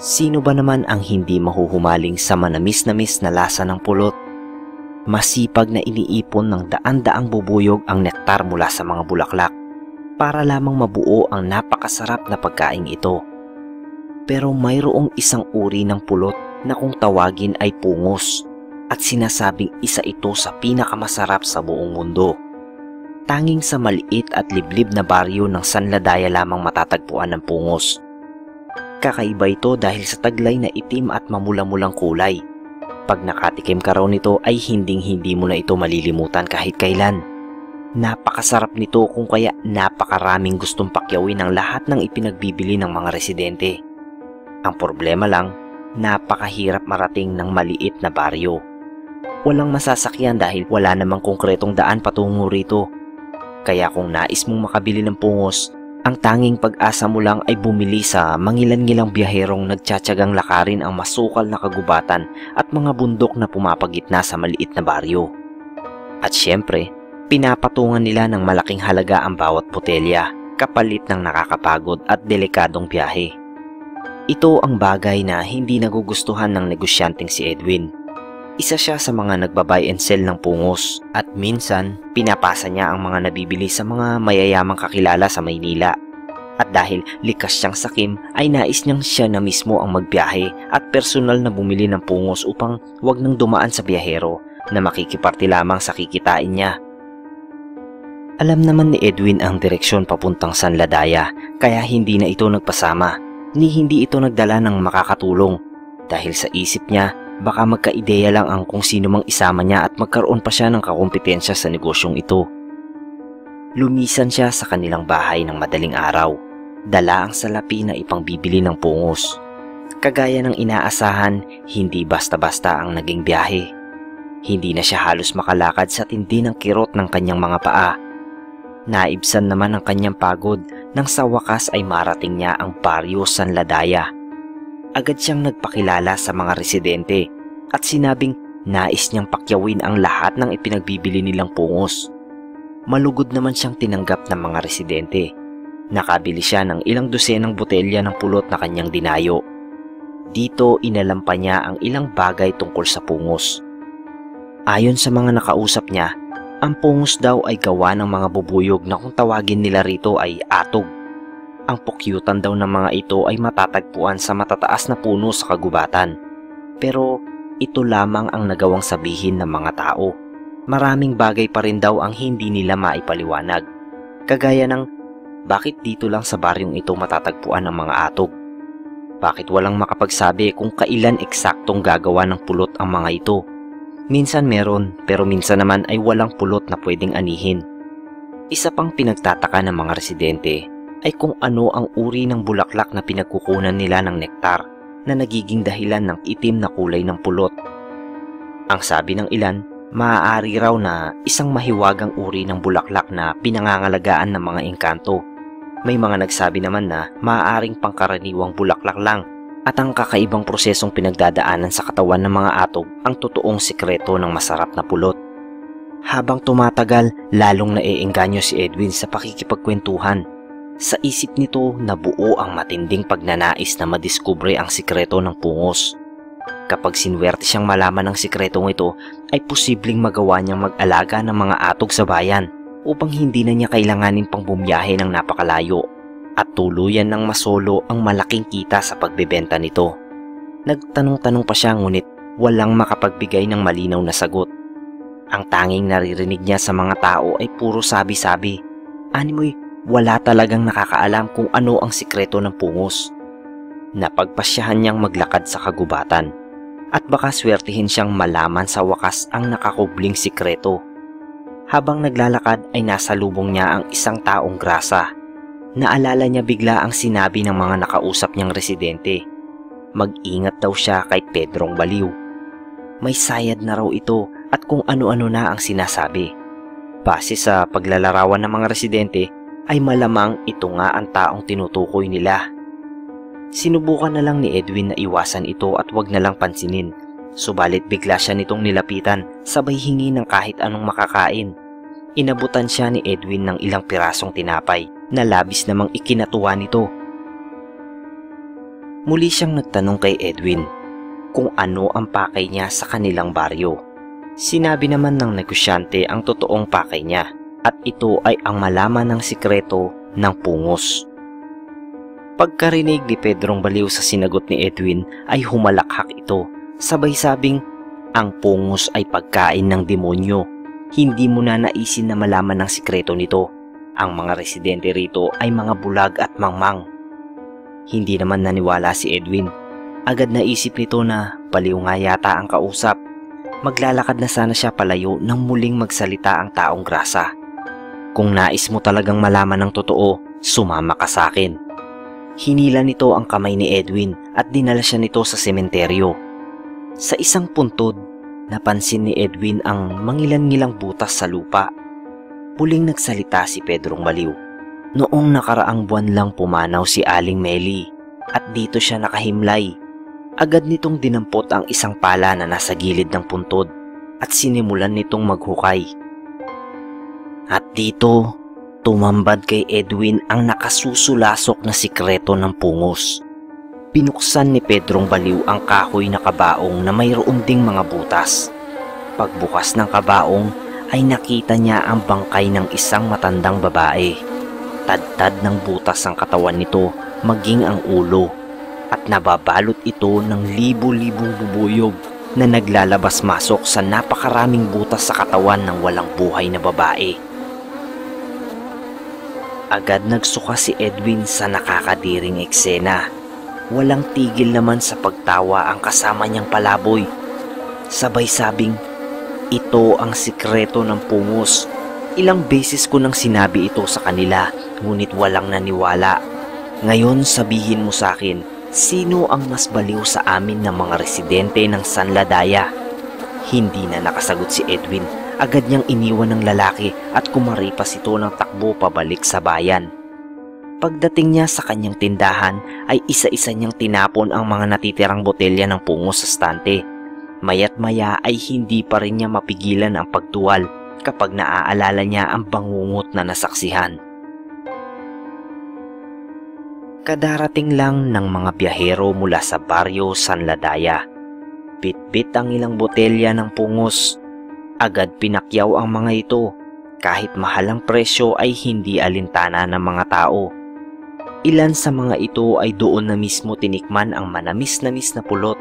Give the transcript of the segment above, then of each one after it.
Sino ba naman ang hindi mahuhumaling sa manamis-namis na lasa ng pulot? Masipag na iniipon ng daan-daang bubuyog ang nektar mula sa mga bulaklak para lamang mabuo ang napakasarap na pagkain ito. Pero mayroong isang uri ng pulot na kung tawagin ay pungos at sinasabing isa ito sa pinakamasarap sa buong mundo. Tanging sa maliit at liblib na baryo ng San Ladaya lamang matatagpuan ng pungos. Kakaiba ito dahil sa taglay na itim at mamula-mulang kulay. Pag nakatikim ka raw nito ay hinding-hindi mo na ito malilimutan kahit kailan. Napakasarap nito kung kaya napakaraming gustong pakyawin ang lahat ng ipinagbibili ng mga residente. Ang problema lang, napakahirap marating ng maliit na baryo. Walang masasakyan dahil wala namang konkretong daan patungo rito. Kaya kung nais mong makabili ng pungos, ang tanging pag-asa mo lang ay bumili sa mangilan-ngilang biyaherong nagtsatsagang lakarin ang masukal na kagubatan at mga bundok na pumapagitna sa maliit na baryo. At syempre, pinapatungan nila ng malaking halaga ang bawat botelya, kapalit ng nakakapagod at delikadong biyahe. Ito ang bagay na hindi nagugustuhan ng negosyanteng si Edwin. Isa siya sa mga nagba-buy and sell ng pungos at minsan pinapasa niya ang mga nabibili sa mga mayayamang kakilala sa Maynila. At dahil likas siyang sakim ay nais niyang siya na mismo ang magbiyahe at personal na bumili ng pungos upang wag nang dumaan sa biyahero na makikiparte lamang sa kikitain niya. Alam naman ni Edwin ang direksyon papuntang San Ladaya kaya hindi na ito nagpasama ni hindi ito nagdala ng makakatulong dahil sa isip niya baka magka-ideya lang ang kung sino mang isama niya at magkaroon pa siya ng kakumpetensya sa negosyong ito. Lumisan siya sa kanilang bahay ng madaling araw. Dala ang salapi na ipangbibili ng pungos. Kagaya ng inaasahan, hindi basta-basta ang naging biyahe. Hindi na siya halos makalakad sa tindi ng kirot ng kanyang mga paa. Naibsan naman ang kanyang pagod nang sa wakas ay marating niya ang baryo San Ladaya. Agad siyang nagpakilala sa mga residente at sinabing nais niyang pakyawin ang lahat ng ipinagbibili nilang pungos. Malugod naman siyang tinanggap ng mga residente. Nakabili siya ng ilang dosenang botelya ng pulot na kanyang dinayo. Dito inalam pa niya ang ilang bagay tungkol sa pungos. Ayon sa mga nakausap niya, ang pungos daw ay gawa ng mga bubuyog na kung tawagin nila rito ay atog. Ang pukyutan daw ng mga ito ay matatagpuan sa matataas na puno sa kagubatan. Pero ito lamang ang nagawang sabihin ng mga tao. Maraming bagay pa rin daw ang hindi nila maipaliwanag. Kagaya ng bakit dito lang sa baryong ito matatagpuan ang mga atog? Bakit walang makapagsabi kung kailan eksaktong gagawa ng pulot ang mga ito? Minsan meron pero minsan naman ay walang pulot na pwedeng anihin. Isa pang pinagtataka ng mga residente ay kung ano ang uri ng bulaklak na pinagkukunan nila ng nektar na nagiging dahilan ng itim na kulay ng pulot. Ang sabi ng ilan, maaari raw na isang mahiwagang uri ng bulaklak na pinangangalagaan ng mga engkanto. May mga nagsabi naman na maaaring pangkaraniwang bulaklak lang at ang kakaibang prosesong pinagdadaanan sa katawan ng mga atog ang totoong sikreto ng masarap na pulot. Habang tumatagal, lalong naiengganyo si Edwin sa pakikipagkwentuhan. Sa isip nito nabuo ang matinding pagnanais na madiskubre ang sikreto ng pungos. Kapag sinwerte siyang malaman ang sikretong ito, ay posibleng magawa niyang mag-alaga ng mga atog sa bayan upang hindi na niya kailanganin pang bumiyahe ng napakalayo at tuluyan ng masolo ang malaking kita sa pagbebenta nito. Nagtanong-tanong pa siya ngunit walang makapagbigay ng malinaw na sagot. Ang tanging naririnig niya sa mga tao ay puro sabi-sabi. Animoy, wala talagang nakakaalam kung ano ang sikreto ng pungos. Napagpasyahan niyang maglakad sa kagubatan at baka swertihin siyang malaman sa wakas ang nakakubling sikreto. Habang naglalakad ay nasa lubong niya ang isang taong grasa. Naalala niya bigla ang sinabi ng mga nakausap niyang residente. Mag-ingat daw siya kay Pedrong Baliw. May sayad na raw ito at kung ano-ano na ang sinasabi. Base sa paglalarawan ng mga residente, ay malamang ito nga ang taong tinutukoy nila. Sinubukan na lang ni Edwin na iwasan ito at wag na lang pansinin. Subalit bigla siya nitong nilapitan, sabay hingi ng kahit anong makakain. Inabutan siya ni Edwin ng ilang pirasong tinapay na labis namang ikinatuwa nito. Muli siyang nagtanong kay Edwin kung ano ang pakay niya sa kanilang baryo. Sinabi naman ng negosyante ang totoong pakay niya at ito ay ang malaman ng sikreto ng pungos. Pagkarinig ni Pedrong Baliw sa sinagot ni Edwin ay humalakhak ito, sabay sabing, ang pungos ay pagkain ng demonyo. Hindi mo na naisin na malaman ng sikreto nito. Ang mga residente rito ay mga bulag at mangmang. Hindi naman naniwala si Edwin. Agad naisip nito na baliw nga yata ang kausap. Maglalakad na sana siya palayo nang muling magsalita ang taong grasa. Kung nais mo talagang malaman ng totoo, sumama ka sa akin. Hinila nito ang kamay ni Edwin at dinala siya nito sa sementeryo. Sa isang puntod, napansin ni Edwin ang mangilan-ngilang butas sa lupa. Muling nagsalita si Pedrong Baliw. Noong nakaraang buwan lang pumanaw si Aling Meli at dito siya nakahimlay. Agad nitong dinampot ang isang pala na nasa gilid ng puntod at sinimulan nitong maghukay. At dito, tumambad kay Edwin ang nakasusulasok na sikreto ng pungos. Pinuksan ni Pedrong Baliw ang kahoy na kabaong na mayroon ding mga butas. Pagbukas ng kabaong ay nakita niya ang bangkay ng isang matandang babae. Tad-tad ng butas ang katawan nito maging ang ulo at nababalot ito ng libu-libong bubuyog na naglalabas-masok sa napakaraming butas sa katawan ng walang buhay na babae. Agad nagsuka si Edwin sa nakakadiring eksena. Walang tigil naman sa pagtawa ang kasama niyang palaboy. Sabay sabing, ito ang sikreto ng pungos. Ilang beses ko nang sinabi ito sa kanila, ngunit walang naniwala. Ngayon sabihin mo sa akin, sino ang mas baliw sa amin ng mga residente ng Sanladaya? Hindi na nakasagot si Edwin. Agad niyang iniwan ng lalaki at kumaripas ito ng takbo pabalik sa bayan. Pagdating niya sa kanyang tindahan ay isa-isa niyang tinapon ang mga natitirang botelya ng pungos sa stante. Maya't maya ay hindi pa rin niya mapigilan ang pagtuwal kapag naaalala niya ang bangungot na nasaksihan. Kadarating lang ng mga biyahero mula sa baryo Sanladaya. Bit-bit ang ilang botelya ng pungos. Agad pinakyaw ang mga ito. Kahit mahal ang presyo ay hindi alintana ng mga tao. Ilan sa mga ito ay doon na mismo tinikman ang manamis-namis na pulot.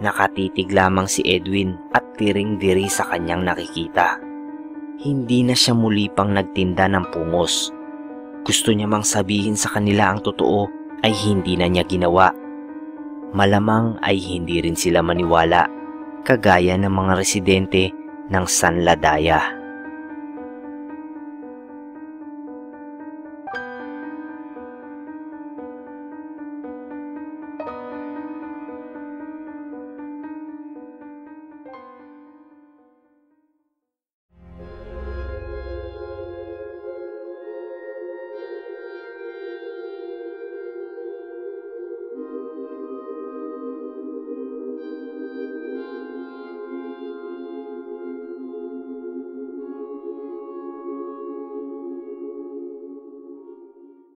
Nakatitig lamang si Edwin at tiring-diri sa kanyang nakikita. Hindi na siya muli pang nagtinda ng pungos. Gusto niya mang sabihin sa kanila ang totoo ay hindi na niya ginawa. Malamang ay hindi rin sila maniwala, kagaya ng mga residente ng Sanladaya.